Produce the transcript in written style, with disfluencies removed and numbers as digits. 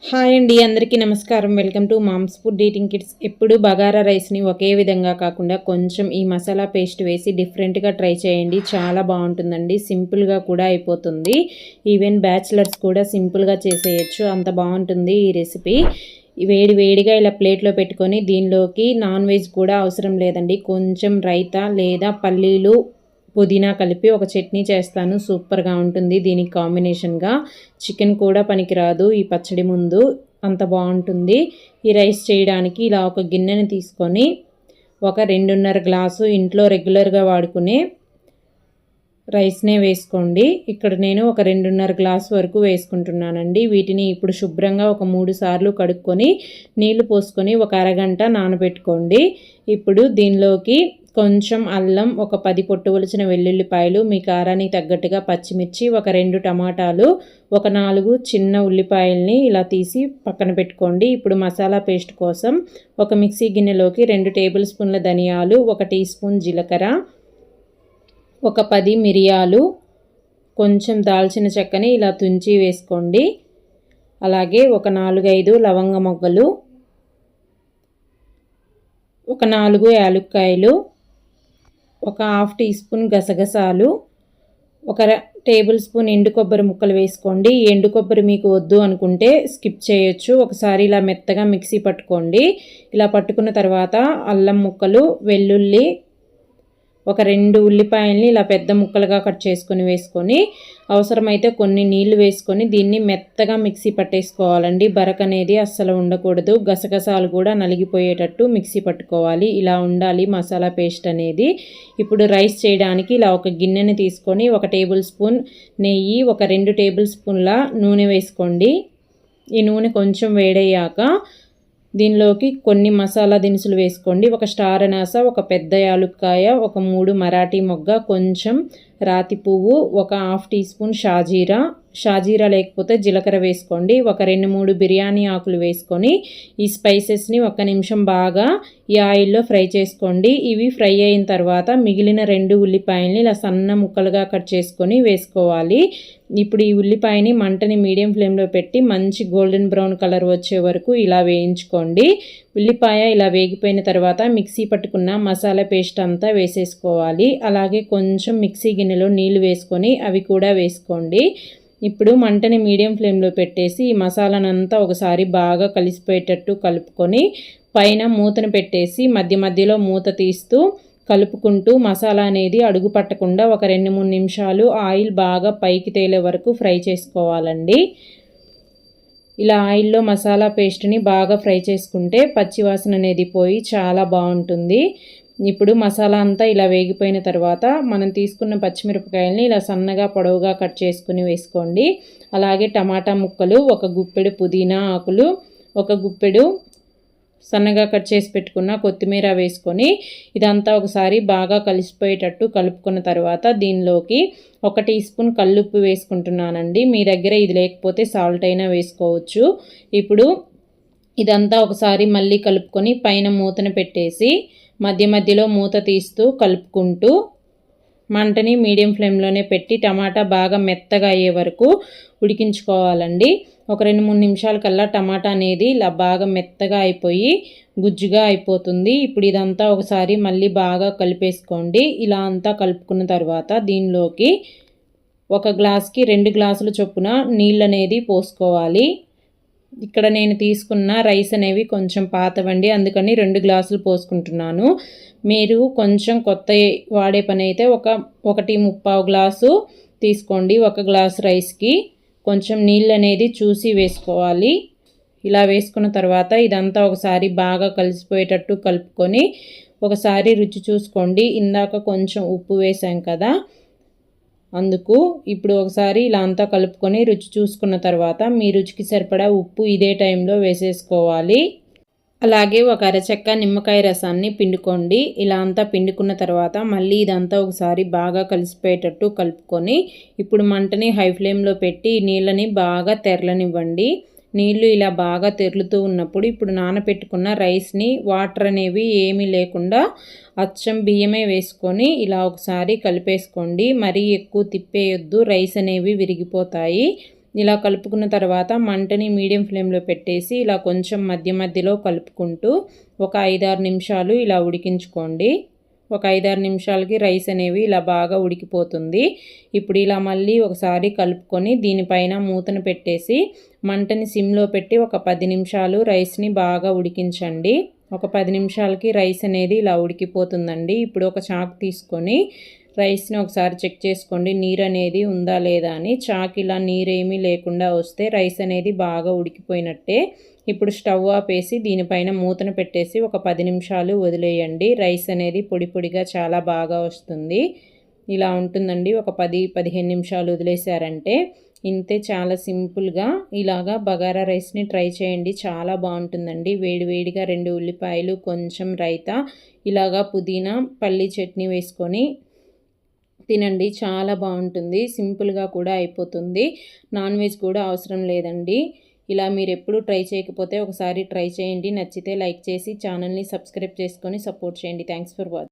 Hi అండి, అందరికీ నమస్కారం. Welcome to mom's food eating kids. ఎప్పుడు బగారా రైస్ని ఒకే విధంగా కాకుండా కొంచెం ఈ మసాలా పేస్ట్ వేసి డిఫరెంట్గా ట్రై చేయండి. చాలా బాగుంటుందండి. సింపుల్గా కూడా అయిపోతుంది. ఈవెన్ బ్యాచిలర్స్ కూడా సింపుల్గా చేసేయచ్చు, అంత బాగుంటుంది ఈ రెసిపీ. వేడిగా ఇలా ప్లేట్లో పెట్టుకొని దీనిలోకి నాన్ వెజ్ కూడా అవసరం లేదండి. కొంచెం రైతా లేదా పల్లీలు పుదీనా కలిపి ఒక చట్నీ చేస్తాను. సూపర్గా ఉంటుంది. దీనికి కాంబినేషన్గా చికెన్ కూడా పనికిరాదు ఈ పచ్చడి ముందు, అంత బాగుంటుంది. ఈ రైస్ చేయడానికి ఇలా ఒక గిన్నెని తీసుకొని ఒక 2.5 గ్లాసు ఇంట్లో రెగ్యులర్గా వాడుకునే రైస్నే వేసుకోండి. ఇక్కడ నేను ఒక 2.5 గ్లాసు వరకు వేసుకుంటున్నానండి. వీటిని ఇప్పుడు శుభ్రంగా ఒక 3 సార్లు కడుక్కొని నీళ్లు పోసుకొని ఒక అరగంట నానబెట్టుకోండి. ఇప్పుడు దీనిలోకి కొంచెం అల్లం, ఒక 10 పొట్టు ఒలిచిన వెల్లుల్లిపాయలు, మీ కారానికి తగ్గట్టుగా పచ్చిమిర్చి, ఒక 2 టమాటాలు, ఒక 4 చిన్న ఉల్లిపాయల్ని ఇలా తీసి పక్కన పెట్టుకోండి. ఇప్పుడు మసాలా పేస్ట్ కోసం ఒక మిక్సీ గిన్నెలోకి 2 టేబుల్ స్పూన్ల ధనియాలు, 1 టీ స్పూన్ జీలకర్ర, ఒక 10 మిరియాలు, కొంచెం దాల్చిన చెక్కని ఇలా తుంచి వేసుకోండి. అలాగే ఒక 4-5 లవంగ మొగ్గలు, ఒక 4 యాలక్కాయలు, ఒక హాఫ్ టీ స్పూన్ గసగసాలు, ఒక టేబుల్ స్పూన్ ఎండు కొబ్బరి ముక్కలు వేసుకోండి. ఎండు కొబ్బరి మీకు వద్దు అనుకుంటే స్కిప్ చేయొచ్చు. ఒకసారి ఇలా మెత్తగా మిక్సీ పట్టుకోండి. ఇలా పట్టుకున్న తర్వాత అల్లం ముక్కలు, వెల్లుల్లి, ఒక 2 ఉల్లిపాయల్ని ఇలా పెద్ద ముక్కలుగా కట్ చేసుకొని వేసుకొని అవసరమైతే కొన్ని నీళ్లు వేసుకొని దీన్ని మెత్తగా మిక్సీ పట్టేసుకోవాలండి. బరక అనేది అస్సలు ఉండకూడదు. గసగసాలు కూడా నలిగిపోయేటట్టు మిక్సీ పట్టుకోవాలి. ఇలా ఉండాలి మసాలా పేస్ట్ అనేది. ఇప్పుడు రైస్ చేయడానికి ఇలా ఒక గిన్నెని తీసుకొని ఒక టేబుల్ స్పూన్ నెయ్యి, ఒక 2 టేబుల్ స్పూన్ల నూనె వేసుకోండి. ఈ నూనె కొంచెం వేడయ్యాక దీనిలోకి కొన్ని మసాలా దినుసులు వేసుకోండి. ఒక స్టార్ అనాస, ఒక పెద్ద యాలుక్కాయ, ఒక 3 మరాఠీ మొగ్గ, కొంచెం రాతి పువ్వు, ఒక హాఫ్ టీ స్పూన్ షాజీరా లేకపోతే జీలకర్ర వేసుకోండి. ఒక 2-3 బిర్యానీ ఆకులు వేసుకొని ఈ స్పైసెస్ని 1 నిమిషం బాగా ఈ ఆయిల్లో ఫ్రై చేసుకోండి. ఇవి ఫ్రై అయిన తర్వాత మిగిలిన 2 ఉల్లిపాయల్ని ఇలా సన్న ముక్కలుగా కట్ చేసుకొని వేసుకోవాలి. ఇప్పుడు ఈ ఉల్లిపాయని మంటని మీడియం ఫ్లేమ్లో పెట్టి మంచి గోల్డెన్ బ్రౌన్ కలర్ వచ్చే వరకు ఇలా వేయించుకోండి. ఉల్లిపాయ ఇలా వేగిపోయిన తర్వాత మిక్సీ పట్టుకున్న మసాలా పేస్ట్ అంతా వేసేసుకోవాలి. అలాగే కొంచెం మిక్సీ గిన్నెలో నీళ్లు వేసుకొని అవి కూడా వేసుకోండి. ఇప్పుడు మంటని మీడియం ఫ్లేమ్లో పెట్టేసి ఈ మసాలానంతా ఒకసారి బాగా కలిసిపోయేటట్టు కలుపుకొని పైన మూతను పెట్టేసి మధ్య మధ్యలో మూత తీస్తూ కలుపుకుంటూ మసాలా అనేది అడుగు పట్టకుండా ఒక 2-3 నిమిషాలు ఆయిల్ బాగా పైకి తేలే వరకు ఫ్రై చేసుకోవాలండి. ఇలా ఆయిల్లో మసాలా పేస్ట్ని బాగా ఫ్రై చేసుకుంటే పచ్చివాసన అనేది పోయి చాలా బాగుంటుంది. ఇప్పుడు మసాలా అంతా ఇలా వేగిపోయిన తర్వాత మనం తీసుకున్న పచ్చిమిరపకాయలని ఇలా సన్నగా పొడవుగా కట్ చేసుకుని వేసుకోండి. అలాగే టమాటా ముక్కలు, ఒక గుప్పెడు పుదీనా ఆకులు, ఒక గుప్పెడు సన్నగా కట్ చేసి పెట్టుకున్న కొత్తిమీర వేసుకొని ఇదంతా ఒకసారి బాగా కలిసిపోయేటట్టు కలుపుకున్న తర్వాత దీనిలోకి 1 టీ స్పూన్ కల్లుప్పు వేసుకుంటున్నానండి. మీ దగ్గర ఇది లేకపోతే సాల్ట్ అయినా వేసుకోవచ్చు. ఇప్పుడు ఇదంతా ఒకసారి మళ్ళీ కలుపుకొని పైన మూతను పెట్టేసి మధ్య మధ్యలో మూత తీస్తూ కలుపుకుంటూ మంటని మీడియం ఫ్లేమ్లోనే పెట్టి టమాటా బాగా మెత్తగా అయ్యే వరకు ఉడికించుకోవాలండి. ఒక 2-3 నిమిషాల కల్లా టమాటా అనేది ఇలా బాగా మెత్తగా అయిపోయి గుజ్జుగా అయిపోతుంది. ఇప్పుడు ఇదంతా ఒకసారి మళ్ళీ బాగా కలిపేసుకోండి. ఇలా అంతా కలుపుకున్న తర్వాత దీనిలోకి ఒక గ్లాస్కి 2 గ్లాసుల చొప్పున నీళ్ళు అనేది పోసుకోవాలి. ఇక్కడ నేను తీసుకున్న రైస్ అనేవి కొంచెం పాతవండి, అందుకని 2 గ్లాసులు పోసుకుంటున్నాను. మీరు కొంచెం కొత్త వాడే పని అయితే 1.25 గ్లాసు తీసుకోండి. 1 గ్లాసు రైస్కి కొంచెం నీళ్ళు అనేది చూసి వేసుకోవాలి. ఇలా వేసుకున్న తర్వాత ఇదంతా ఒకసారి బాగా కలిసిపోయేటట్టు కలుపుకొని ఒకసారి రుచి చూసుకోండి. ఇందాక కొంచెం ఉప్పు వేసాం కదా, అందుకు ఇప్పుడు ఒకసారి ఇలా అంతా కలుపుకొని రుచి చూసుకున్న తర్వాత మీ రుచికి సరిపడా ఉప్పు ఇదే టైంలో వేసేసుకోవాలి. అలాగే ఒక అరచెక్క నిమ్మకాయ రసాన్ని పిండుకోండి. ఇలా అంతా పిండుకున్న తర్వాత మళ్ళీ ఇదంతా ఒకసారి బాగా కలిసిపోయేటట్టు కలుపుకొని ఇప్పుడు మంటని హై ఫ్లేమ్లో పెట్టి నీళ్ళని బాగా తెరలనివ్వండి. నీళ్ళు ఇలా బాగా తెరులుతూ ఉన్నప్పుడు ఇప్పుడు నానబెట్టుకున్న రైస్ని వాటర్ అనేవి ఏమీ లేకుండా అచ్చం బియ్యమే వేసుకొని ఇలా ఒకసారి కలిపేసుకోండి. మరీ ఎక్కువ తిప్పేయొద్దు, రైస్ అనేవి విరిగిపోతాయి. ఇలా కలుపుకున్న తర్వాత మంటని మీడియం ఫ్లేమ్లో పెట్టేసి ఇలా కొంచెం మధ్య మధ్యలో కలుపుకుంటూ ఒక 5-6 నిమిషాలు ఇలా ఉడికించుకోండి. ఒక 5-6 నిమిషాలకి రైస్ అనేవి ఇలా బాగా ఉడికిపోతుంది. ఇప్పుడు ఇలా మళ్ళీ ఒకసారి కలుపుకొని దీనిపైన మూతను పెట్టేసి మంటని సిమ్లో పెట్టి ఒక 10 నిమిషాలు రైస్ని బాగా ఉడికించండి. ఒక 10 నిమిషాలకి రైస్ అనేది ఇలా ఉడికిపోతుందండి. ఇప్పుడు ఒక చాకు తీసుకొని రైస్ని ఒకసారి చెక్ చేసుకోండి, నీరు అనేది ఉందా లేదా అని. చాకు ఇలా నీరేమీ లేకుండా వస్తే రైస్ అనేది బాగా ఉడికిపోయినట్టే. ఇప్పుడు స్టవ్ ఆపేసి దీనిపైన మూతను పెట్టేసి ఒక 10 నిమిషాలు వదిలేయండి. రైస్ అనేది పొడి పొడిగా చాలా బాగా వస్తుంది. ఇలా ఉంటుందండి. ఒక 10-15 నిమిషాలు వదిలేశారంటే ఇంతే, చాలా సింపుల్గా ఇలాగా బగారా రైస్ని ట్రై చేయండి, చాలా బాగుంటుందండి. వేడివేడిగా 2 ఉల్లిపాయలు, కొంచెం రైతా, ఇలాగా పుదీనా పల్లీ చట్నీ వేసుకొని తినండి, చాలా బాగుంటుంది. సింపుల్గా కూడా అయిపోతుంది. నాన్ వెజ్ కూడా అవసరం లేదండి. ఇలా మీరు ఎప్పుడూ ట్రై చేయకపోతే ఒకసారి ట్రై చేయండి. నచ్చితే లైక్ చేసి ఛానల్ని సబ్స్క్రైబ్ చేసుకొని సపోర్ట్ చేయండి. Thanks for watching.